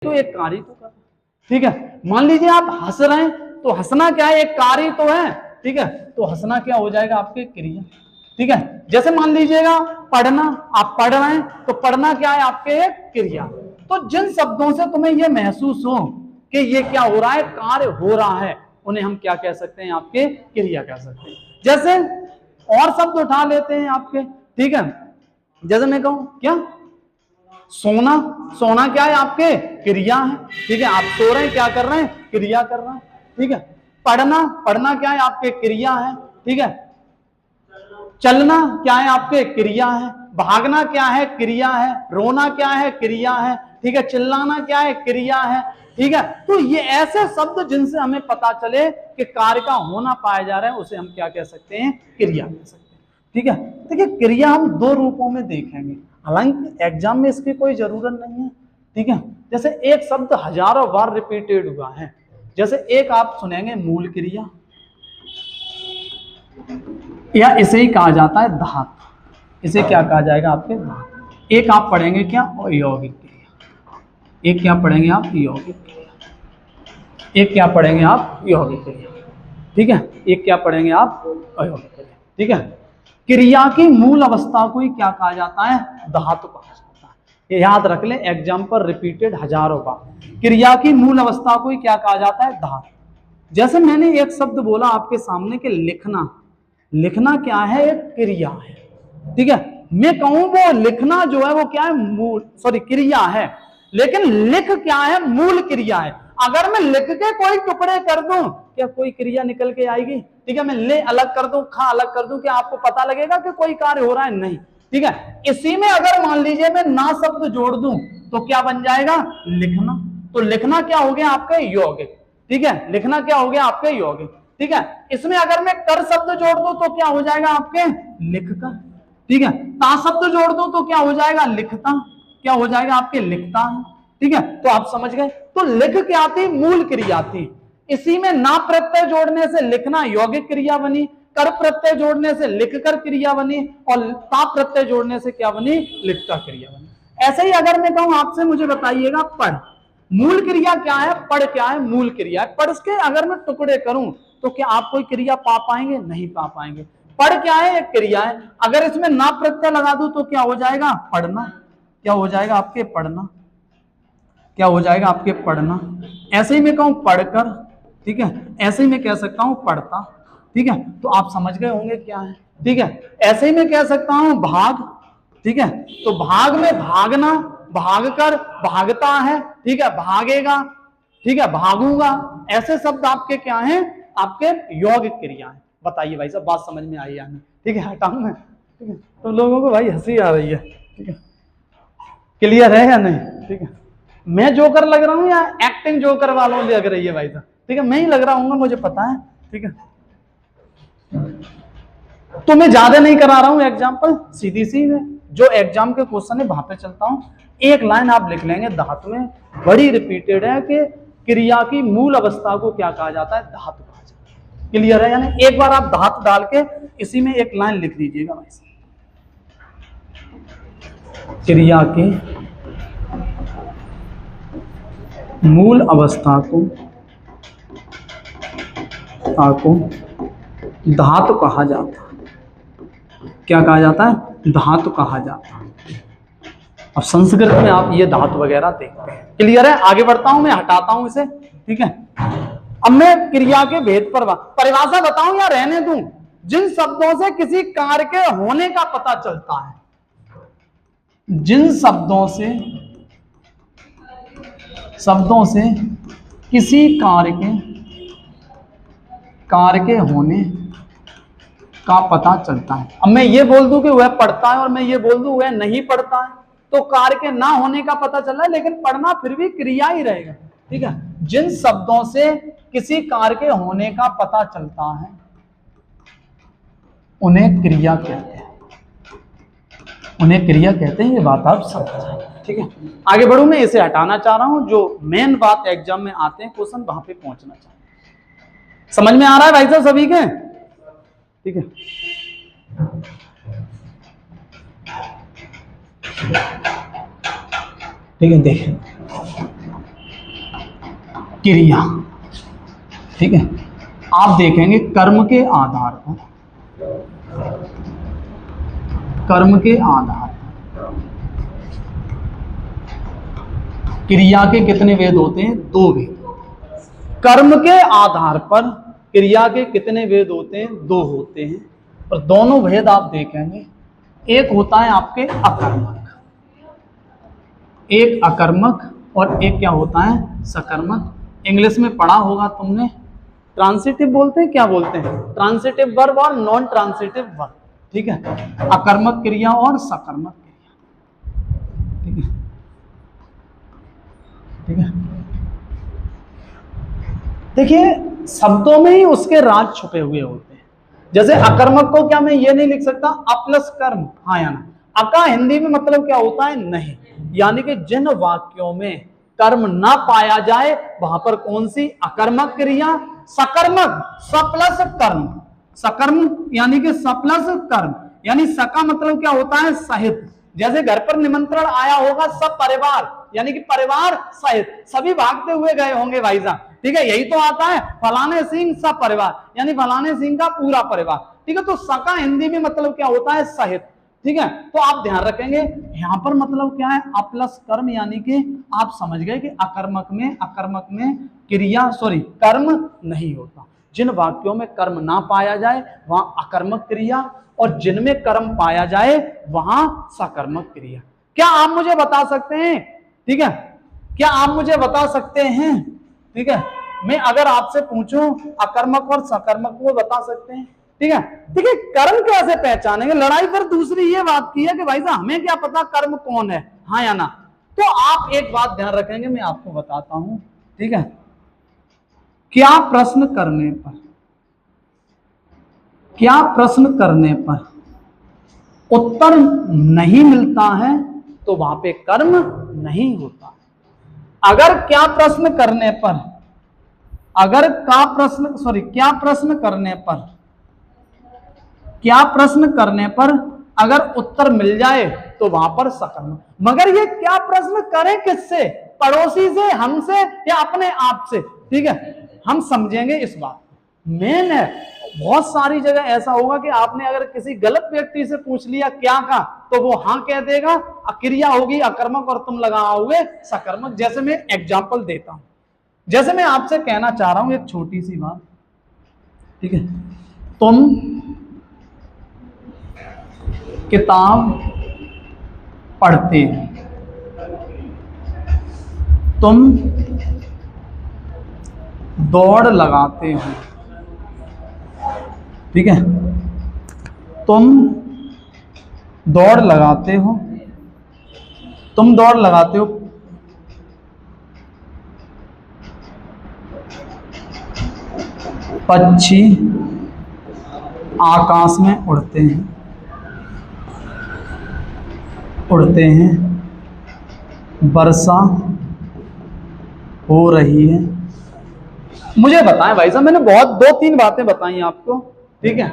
तो एक कार्य तो कर, ठीक है। मान लीजिए आप हंस रहे हैं, तो हंसना क्या है, एक कार्य तो है, ठीक है। तो हंसना क्या हो जाएगा, आपके क्रिया, ठीक है। जैसे मान लीजिएगा पढ़ना, आप पढ़ रहे हैं, तो पढ़ना क्या है, आपके एक क्रिया। तो जिन शब्दों से तुम्हें यह महसूस हो कि ये क्या हो रहा है, कार्य हो रहा है, उन्हें हम क्या कह सकते हैं, आपके क्रिया कह सकते हैं। जैसे और शब्द उठा लेते हैं आपके, ठीक है। जैसे मैं कहूं क्या, सोना, सोना क्या है, आपके क्रिया है, ठीक है। आप सो रहे हैं, क्या कर रहे हैं, क्रिया कर रहे हैं, ठीक है। पढ़ना, पढ़ना क्या है, आपके क्रिया है, ठीक है। चलना क्या है, आपके क्रिया है। भागना क्या है, क्रिया है। रोना क्या है, क्रिया है, ठीक है। चिल्लाना क्या है, क्रिया है, ठीक है। तो ये ऐसे शब्द जिनसे हमें पता चले कि कार्य का होना पाया जा रहा है, उसे हम क्या कह सकते हैं, क्रिया कह सकते हैं, ठीक है। देखिए क्रिया हम दो रूपों में देखेंगे, हालांकि एग्जाम में इसकी कोई जरूरत नहीं है, ठीक है। जैसे एक शब्द हजारों बार रिपीटेड हुआ है, जैसे एक आप सुनेंगे मूल क्रिया, या इसे ही कहा जाता है धातु, इसे क्या कहा जाएगा, आपके धातु। एक आप पढ़ेंगे क्या, यौगिक क्रिया, एक क्या पढ़ेंगे आप, यौगिक क्रिया, एक क्या पढ़ेंगे आप, यौगिक क्रिया, ठीक है। एक क्या पढ़ेंगे आप, अयौगिक क्रिया, ठीक है। क्रिया की मूल अवस्था को ही क्या कहा जाता है, धातु कहा जाता है। ये याद रख ले, एग्जाम पर रिपीटेड हजारों बार, क्रिया की मूल अवस्था को ही क्या कहा जाता है, धातु। जैसे मैंने एक शब्द बोला आपके सामने कि लिखना, लिखना क्या है, एक क्रिया है, ठीक है। मैं कहूं वो लिखना जो है वो क्या है, मूल, सॉरी क्रिया है, लेकिन लिख क्या है, मूल क्रिया है। अगर मैं लिख के कोई टुकड़े कर दूं, क्या कोई क्रिया निकल के आएगी, ठीक है। मैं ले अलग कर दूं, खा अलग कर दूं, क्या आपको पता लगेगा कि कोई कार्य हो रहा है, नहीं, ठीक है। इसी में अगर मान लीजिए मैं ना शब्द जोड़ दूं, तो क्या बन जाएगा, लिखना। तो लिखना क्या हो गया, आपके यौगिक, ठीक है। लिखना क्या हो गया, आपके यौगिक, ठीक है। इसमें अगर मैं कर शब्द जोड़ दूं, तो क्या हो जाएगा, आपके लिखकर, ठीक है। ता शब्द जोड़ दूं, तो क्या हो जाएगा, लिखता, क्या हो जाएगा, आपके लिखता है, ठीक है। तो आप समझ गए। तो लिख क्या थी, मूल क्रिया थी। इसी में ना प्रत्यय जोड़ने से लिखना यौगिक क्रिया बनी, कर प्रत्यय जोड़ने से लिखकर क्रिया बनी, और ता प्रत्यय जोड़ने से क्या बनी, लिखता क्रिया बनी। ऐसे ही अगर मैं कहूं आपसे, मुझे बताइएगा पढ़, मूल क्रिया क्या है, पढ़ क्या है, मूल क्रिया है। पढ़ के अगर मैं टुकड़े करूं, तो क्या आप कोई क्रिया पा पाएंगे, नहीं पा पाएंगे। पढ़ क्या है, एक क्रिया है। अगर इसमें ना प्रत्यय लगा दूं, तो क्या हो जाएगा, पढ़ना, क्या हो जाएगा, आपके पढ़ना, क्या हो जाएगा, आपके पढ़ना। ऐसे ही मैं कहूं पढ़कर, ठीक है। ऐसे ही मैं कह सकता हूं पढ़ता, ठीक है। तो आप समझ गए होंगे क्या है, ठीक है। ऐसे ही मैं कह सकता हूं भाग, ठीक है। तो भाग में भागना, भागकर भागता है, ठीक है। भागेगा, ठीक है। भागूंगा, ऐसे शब्द आपके क्या हैं, आपके यौगिक क्रिया है। बताइए भाई साहब, बात समझ में आई या नहीं, ठीक है। हटाऊं मैं, ठीक है। तो लोगों को भाई हंसी आ रही है, ठीक है। क्लियर है या नहीं, ठीक है। मैं जोकर लग रहा हूं या एक्टिंग जोकर वालों लग रही है भाई साहब, ठीक है। मैं ही लग रहा हूँ, मुझे पता है, ठीक है। तो मैं ज्यादा नहीं करा रहा हूं एग्जाम्पल, सीधी सी है, जो एग्जाम के क्वेश्चन है वहां पे चलता हूं। एक लाइन आप लिख लेंगे, धातु में बड़ी रिपीटेड है कि क्रिया की मूल अवस्था को क्या कहा जाता है, धातु कहा जाता है। क्लियर है, यानी एक बार आप धातु डाल के इसी में एक लाइन लिख लीजिएगा भाई साहब, क्रिया की मूल अवस्था को धातु कहा जाता है। क्या कहा जाता है, धातु कहा जाता है। अब संस्कृत में आप ये धातु वगैरह देखते हैं। क्लियर है, आगे बढ़ता हूं, मैं हटाता हूं इसे, ठीक है। अब मैं क्रिया के भेद पर परिभाषा बताऊं या रहने दूं। जिन शब्दों से किसी कार्य के होने का पता चलता है, जिन शब्दों से किसी कार्य के होने का पता चलता है। अब मैं ये बोल दूं कि वह पढ़ता है, और मैं ये बोल दूं वह नहीं पढ़ता है, तो कार्य के ना होने का पता चल रहा है, लेकिन पढ़ना फिर भी क्रिया ही रहेगा, ठीक है। जिन शब्दों से किसी कार्य के होने का पता चलता है, उन्हें क्रिया कहते हैं, उन्हें क्रिया कहते हैं। ये बात आप समझ, ठीक है। आगे बढ़ू, मैं इसे हटाना चाह रहा हूं, जो मेन बात एग्जाम में आते हैं क्वेश्चन, वहां पे पहुंचना चाह रहा हूं। समझ में आ रहा है भाई साहब सभी के, ठीक है। ठीक है, देखें क्रिया। ठीक है, आप देखेंगे कर्म के आधार पर, कर्म के आधार पर क्रिया के कितने भेद होते हैं? 2 भेद। कर्म के आधार पर क्रिया के कितने भेद होते हैं? 2 होते हैं। और दोनों भेद आप देखेंगे, एक होता है आपके अकर्मक, एक अकर्मक और एक क्या होता है? सकर्मक। इंग्लिश में पढ़ा होगा तुमने, ट्रांसिटिव बोलते हैं, क्या बोलते हैं? ट्रांसिटिव वर्ब और नॉन ट्रांसिटिव वर्ब। ठीक है, अकर्मक क्रिया और सकर्मक क्रिया। ठीक है, ठीक है। देखिए, शब्दों में ही उसके राज छुपे हुए होते हैं। जैसे अकर्मक को क्या मैं ये नहीं लिख सकता अ प्लस कर्म, हाँ या ना? अका हिंदी में मतलब क्या होता है? नहीं। यानी कि जिन वाक्यों में कर्म ना पाया जाए वहां पर कौन सी? अकर्मक क्रिया। सकर्मक, स प्लस कर्म, सकर्म यानी कि स प्लस कर्म, यानी स का मतलब क्या होता है? सहित। जैसे घर पर निमंत्रण आया होगा सब परिवार, यानी कि परिवार सहित, सभी भागते हुए गए होंगे भाई साहब। ठीक है, यही तो आता है फलाने सिंह सब परिवार, यानी फलाने सिंह का पूरा परिवार। ठीक है, तो सका हिंदी में मतलब क्या होता है? सहित। ठीक है, तो आप ध्यान रखेंगे यहां पर मतलब क्या है? अ प्लस कर्म, यानी कि आप समझ गए कि अकर्मक में क्रिया कर्म नहीं होता। जिन वाक्यों में कर्म ना पाया जाए वहां अकर्मक क्रिया, और जिनमें कर्म पाया जाए वहां सकर्मक क्रिया। क्या आप मुझे बता सकते हैं? ठीक है, क्या आप मुझे बता सकते हैं? ठीक है, मैं अगर आपसे पूछूं अकर्मक और सकर्मक को बता सकते हैं? ठीक है, देखिए कर्म कैसे पहचानेंगे? लड़ाई पर दूसरी ये बात की है कि भाई साहब हमें क्या पता कर्म कौन है, हाँ या ना? तो आप एक बात ध्यान रखेंगे, मैं आपको बताता हूं। ठीक है, क्या प्रश्न करने पर उत्तर नहीं मिलता है तो वहां पे कर्म नहीं होता। अगर क्या प्रश्न करने पर अगर उत्तर मिल जाए तो वहां पर सकर्म। मगर ये क्या प्रश्न करें किससे? पड़ोसी से, हमसे, या अपने आप से? ठीक है, हम समझेंगे इस बात। मेन है, बहुत सारी जगह ऐसा होगा कि आपने अगर किसी गलत व्यक्ति से पूछ लिया क्या का, तो वो हाँ कह देगा, क्रिया होगी अकर्मक और तुम लगाओगे सकर्मक। जैसे मैं एग्जाम्पल देता हूं, जैसे मैं आपसे कहना चाह रहा हूं एक छोटी सी बात। ठीक है, तुम किताब पढ़ते हो, तुम दौड़ लगाते हो। ठीक है, तुम दौड़ लगाते हो, पक्षी आकाश में उड़ते हैं, वर्षा हो रही है। मुझे बताएं भाई साहब, मैंने बहुत 2-3 बातें बताई आपको। ठीक है,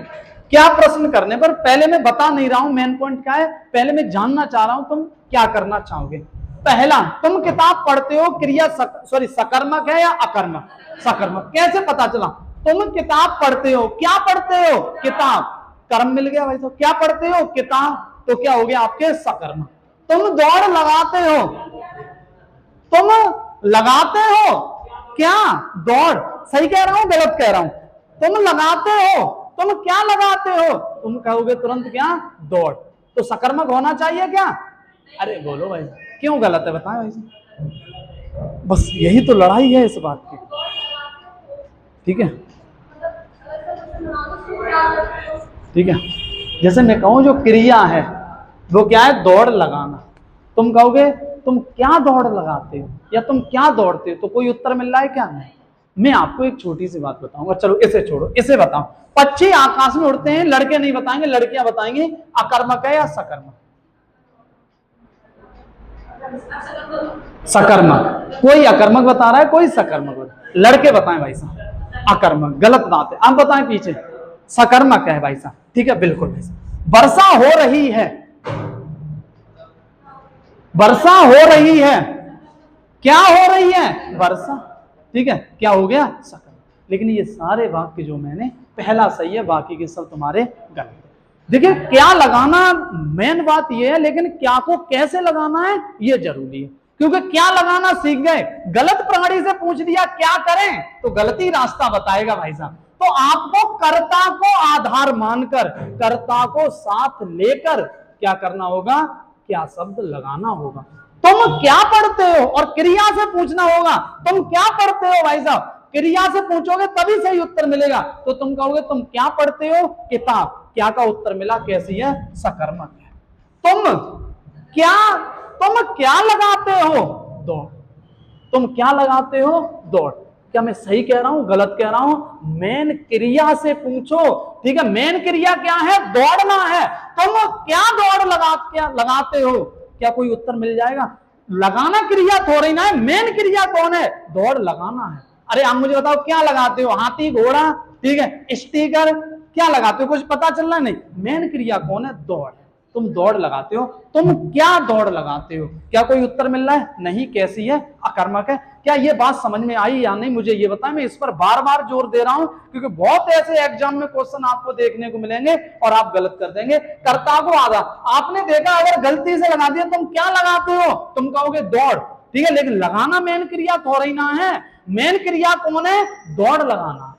क्या प्रश्न करने पर? पहले मैं बता नहीं रहा हूं मेन पॉइंट क्या है, पहले मैं जानना चाह रहा हूं तुम क्या करना चाहोगे। पहला, तुम किताब पढ़ते हो, क्रिया सकर्मक है या अकर्मक? सकर्मक। कैसे पता चला? तुम किताब पढ़ते हो, क्या पढ़ते हो? किताब, कर्म मिल गया भाई साहब। क्या पढ़ते हो? किताब, तो क्या हो गया आपके? सकर्मक। तुम दौड़ लगाते हो, क्या? दौड़। सही कह रहा हूं गलत कह रहा हूं? तुम लगाते हो, तुम क्या लगाते हो? तुम कहोगे तुरंत क्या? दौड़। तो सकर्मक होना चाहिए क्या? अरे बोलो भाई, क्यों गलत है बताएं भाई। बस यही तो लड़ाई है इस बात की। ठीक है, ठीक है, जैसे मैं कहूं जो क्रिया है वो क्या है? दौड़ लगाना। तुम कहोगे तुम क्या दौड़ लगाते हो या तुम क्या दौड़ते हो, तो कोई उत्तर मिल रहा है क्या? नहीं। मैं आपको एक छोटी सी बात बताऊंगा, चलो इसे छोड़ो, इसे बताओ। पक्षी आकाश में उड़ते हैं, लड़के नहीं बताएंगे, लड़कियां बताएंगी। अकर्मक है या सकर्मक? सकर्मक। कोई अकर्मक बता रहा है, कोई सकर्मक बता रहा है। लड़के बताएं भाई साहब। अकर्मक, गलत बात है। आप बताएं पीछे। सकर्मक है भाई साहब। ठीक है, बिल्कुल भाई साहब। वर्षा हो रही है, वर्षा हो रही है, क्या हो रही है? वर्षा। ठीक है, क्या हो गया, सकर्मक। लेकिन ये सारे वाक्य जो मैंने, पहला सही है, बाकी के सब तुम्हारे गलत है। देखिए क्या लगाना मेन बात ये है, लेकिन क्या को कैसे लगाना है ये जरूरी है, क्योंकि क्या लगाना सीख गए, गलत प्राणी से पूछ दिया क्या करें तो गलती रास्ता बताएगा भाई साहब। तो आपको कर्ता को आधार मानकर, कर्ता को साथ लेकर क्या करना होगा, क्या शब्द लगाना होगा। तुम क्या पढ़ते हो और क्रिया से पूछना होगा, तुम क्या पढ़ते हो भाई साहब, क्रिया से पूछोगे तभी सही उत्तर मिलेगा। तो तुम कहोगे तुम क्या पढ़ते हो, किताब, क्या का उत्तर मिला, कैसी है, सकर्मक है। तुम क्या लगाते हो, दौड़, तुम क्या लगाते हो, दौड़। क्या मैं सही कह रहा हूं, गलत कह रहा हूं, मेन क्रिया से पूछो, ठीक है, मेन क्रिया क्या है, दौड़ना है। तुम क्या दौड़ लगाते हो, क्या कोई उत्तर मिल जाएगा। लगाना क्रिया थोड़ी ना है, मेन क्रिया कौन है, दौड़ लगाना है। अरे आप मुझे बताओ क्या लगाते हो, हाथी, घोड़ा, ठीक है, स्टिकर, क्या लगाते हो, कुछ पता चल रहा नहीं। मेन क्रिया कौन है, दौड़। तुम दौड़ लगाते हो, तुम क्या दौड़ लगाते हो, क्या कोई उत्तर मिल रहा है, नहीं, कैसी है, अकर्मक है। क्या ये बात समझ में आई या नहीं, मुझे ये बताएं। मैं इस पर बार बार जोर दे रहा हूं क्योंकि बहुत ऐसे एग्जाम में क्वेश्चन आपको देखने को मिलेंगे और आप गलत कर देंगे। कर्ता को आधा आपने देखा, अगर गलती से लगा दिया, तुम क्या लगाते हो, तुम कहोगे दौड़, ठीक है, लेकिन लगाना मेन क्रिया थोड़ी ना है, मेन क्रिया कौन है, दौड़ लगाना।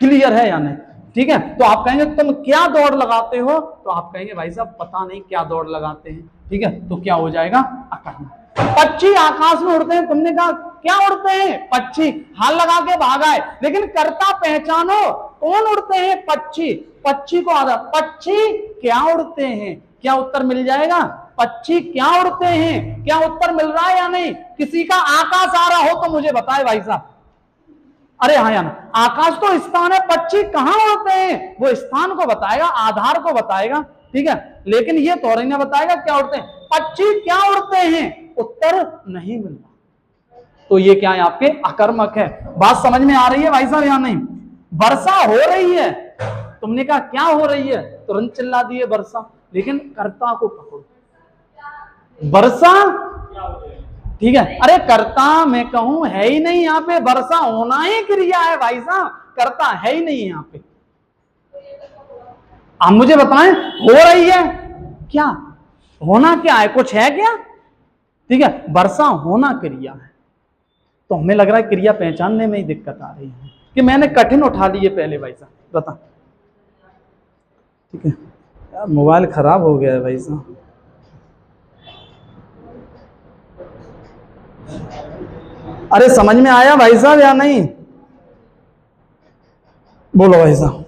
क्लियर है या नहीं, ठीक है। तो आप कहेंगे तुम क्या दौड़ लगाते हो, तो आप कहेंगे भाई साहब पता नहीं क्या दौड़ लगाते हैं, ठीक है, तो क्या हो जाएगा, अकर्मक। पक्षी आकाश में उड़ते हैं, तुमने कहा क्या उड़ते हैं, पक्षी, हाल लगा के भागा है, लेकिन कर्ता पहचानो, कौन उड़ते हैं, पक्षी। पक्षी को आधा, पक्षी क्या उड़ते हैं, क्या उत्तर मिल जाएगा, पक्षी क्या उड़ते हैं, क्या उत्तर मिल रहा है या नहीं। किसी का आकाश आ रहा हो तो मुझे बताए भाई साहब, अरे हाँ या ना, आकाश तो स्थान है, पक्षी कहां उड़ते हैं, वो स्थान को बताएगा, आधार को बताएगा, ठीक है, लेकिन ये थोड़ी ना बताएगा क्या उड़ते हैं, पक्षी क्या उड़ते हैं, उत्तर नहीं मिल रहा। तो ये क्या है, आपके अकर्मक है। बात समझ में आ रही है भाई साहब या नहीं। वर्षा हो रही है, तुमने कहा क्या हो रही है, तुरंत चिल्ला दिए वर्षा, लेकिन कर्ता को पकड़ो, वर्षा, ठीक है, अरे कर्ता मैं कहूं है ही नहीं यहाँ पे, वर्षा होना ही क्रिया है भाई साहब, कर्ता है ही नहीं यहाँ पे। आप मुझे बताएं, हो रही है, क्या होना क्या है, कुछ है क्या, ठीक है, वर्षा होना क्रिया है। तो हमें लग रहा है क्रिया पहचानने में ही दिक्कत आ रही है कि मैंने कठिन उठा लिए पहले भाई साहब, बता, ठीक है, यार मोबाइल खराब हो गया है भाई साहब। अरे समझ में आया भाई साहब या नहीं, बोलो भाई साहब।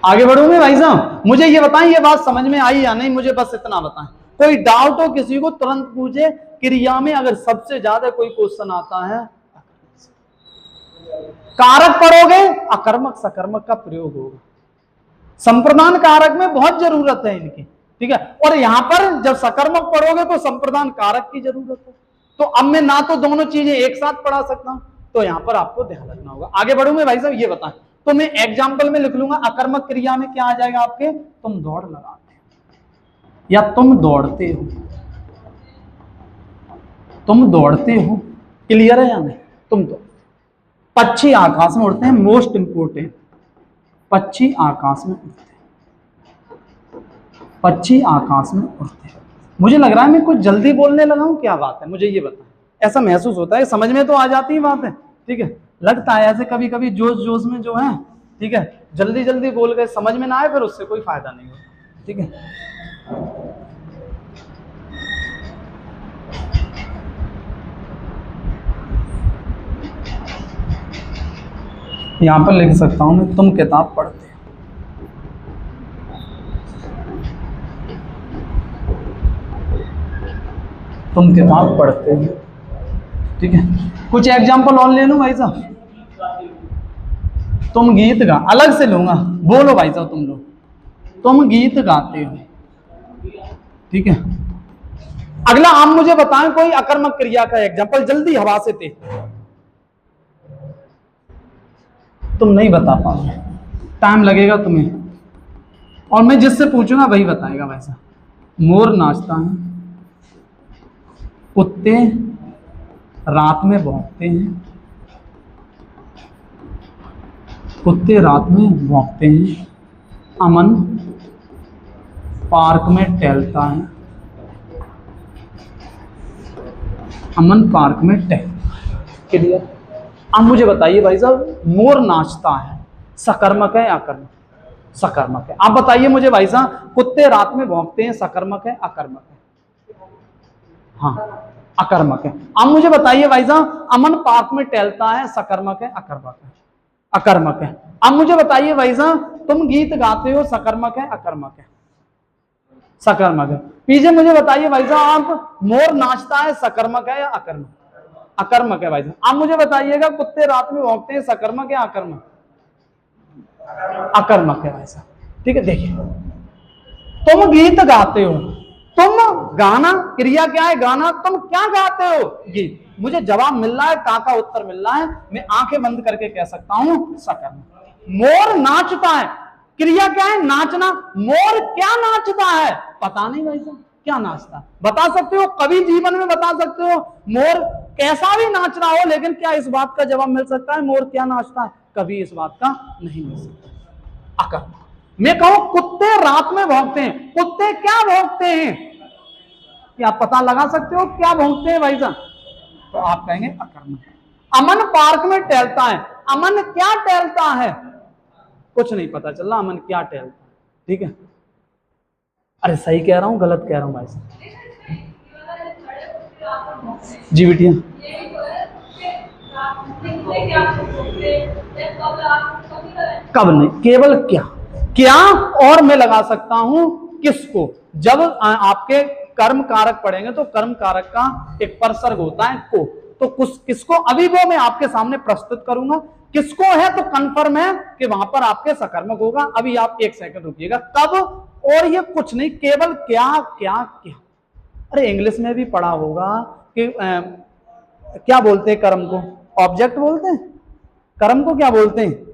आगे बढ़ूंगे भाई साहब, मुझे ये बताएं ये बात समझ में आई या नहीं, मुझे बस इतना बताएं। कोई डाउट हो किसी को तुरंत पूछे। क्रिया में अगर सबसे ज्यादा कोई क्वेश्चन आता है, कारक पढ़ोगे, अकर्मक सकर्मक का प्रयोग होगा। संप्रदान कारक में बहुत जरूरत है इनकी, ठीक है, और यहां पर जब सकर्मक पढ़ोगे तो संप्रदान कारक की जरूरत है। तो अब मैं ना तो दोनों चीजें एक साथ पढ़ा सकता हूं, तो यहां पर आपको ध्यान रखना होगा। आगे बढ़ूंगे भाई साहब, ये बताएं, तो मैं एग्जाम्पल में लिख लूंगा, अकर्मक क्रिया में क्या आ जाएगा आपके, तुम दौड़ लगाते हो या तुम दौड़ते हो, तुम दौड़ते हो, क्लियर है या नहीं, तुम दौड़। पक्षी आकाश में उड़ते हैं, मोस्ट इंपोर्टेंट, पक्षी आकाश में उड़ते हैं, पक्षी आकाश में उड़ते हैं। मुझे लग रहा है मैं कुछ जल्दी बोलने लगा हूं, क्या बात है, मुझे ये बताएं। ऐसा महसूस होता है, समझ में तो आ जाती है बात है, ठीक है, लगता है ऐसे कभी कभी जोश जोश में जो है, ठीक है, जल्दी जल्दी बोल गए, समझ में ना आए फिर उससे कोई फायदा नहीं होता, ठीक है। यहां पर लिख सकता हूं मैं, तुम किताब पढ़ते हो, तुम किताब पढ़ते हो, ठीक है। कुछ एग्जाम्पल और ले लूं भाई साहब, तुम गीत गा, अलग से लूंगा, बोलो भाई साहब तुम लोग, तुम गीत गाते हो, ठीक है। अगला आप मुझे बताएं कोई अकर्मक क्रिया का एग्जाम्पल, जल्दी हवा से थे, तुम नहीं बता पाओगे, टाइम लगेगा तुम्हें, और मैं जिससे पूछूंगा वही बताएगा भाई साहब। मोर नाचता है, कुत्ते रात में भौंकते हैं, कुत्ते रात में भौंकते हैं। अमन पार्क में टहलता है, अमन पार्क में टहलता है। क्लियर? अब मुझे बताइए भाई साहब, मोर नाचता है, सकर्मक है अकर्मक? सकर्मक है। आप बताइए मुझे भाई साहब, कुत्ते रात में भौंकते हैं, सकर्मक है अकर्मक है? हाँ, अकर्मक है। अब मुझे बताइए भाई साहब, अमन पार्क में टहलता है, सकर्मक है अकर्मक है? अकर्मक है। अब मुझे बताइए भाई साहब, तुम गीत गाते हो, सकर्मक है अकर्मक है? सकर्मक है। पीछे मुझे बताइए भाई साहब, आप मोर नाचता है, सकर्मक है या अकर्मक? अकर्मक है भाई साहब। आप मुझे बताइएगा, कुत्ते रात में भौंकते हैं, सकर्मक या अकर्मक? अकर्मक है भाई साहब। ठीक है, देखिए, तुम गीत गाते हो, तुम गाना, क्रिया क्या है? गाना। तुम क्या गाते हो? गीत। मुझे जवाब मिल रहा है, का उत्तर मिल रहा है, मैं आंखें बंद करके कह सकता हूं सकर्मक। मोर नाचता है, क्रिया क्या है? नाचना। मोर क्या नाचता है? पता नहीं भाई साहब, क्या नाचता है? बता सकते हो? कभी जीवन में बता सकते हो? मोर कैसा भी नाच रहा हो, लेकिन क्या इस बात का जवाब मिल सकता है मोर क्या नाचता है? कभी इस बात का नहीं मिल सकता। अकर्मक। मैं कहूं कुत्ते रात में भौंकते हैं, कुत्ते क्या भौंकते हैं? क्या पता लगा सकते हो क्या भौंकते हैं भाई साहब? तो आप कहेंगे अकर्मक। अमन पार्क में टहलता है, अमन क्या टहलता है? कुछ नहीं पता चल रहा अमन क्या टहलता है। ठीक है? अरे सही कह रहा हूं गलत कह रहा हूं भाई साहब? जी बिटिया, कब नहीं, केवल क्या। क्या और मैं लगा सकता हूं किसको? जब आपके कर्म कारक पढ़ेंगे तो कर्म कारक का एक परसर्ग होता है को, तो किसको अभी वो मैं आपके सामने प्रस्तुत करूंगा। किसको है तो कंफर्म है कि वहां पर आपके सकर्मक होगा। अभी आप एक सेकंड रुकिएगा। कब? और ये कुछ नहीं, केवल क्या क्या क्या। अरे इंग्लिश में भी पढ़ा होगा कि क्या बोलते हैं कर्म को? ऑब्जेक्ट बोलते हैं। कर्म को क्या बोलते हैं?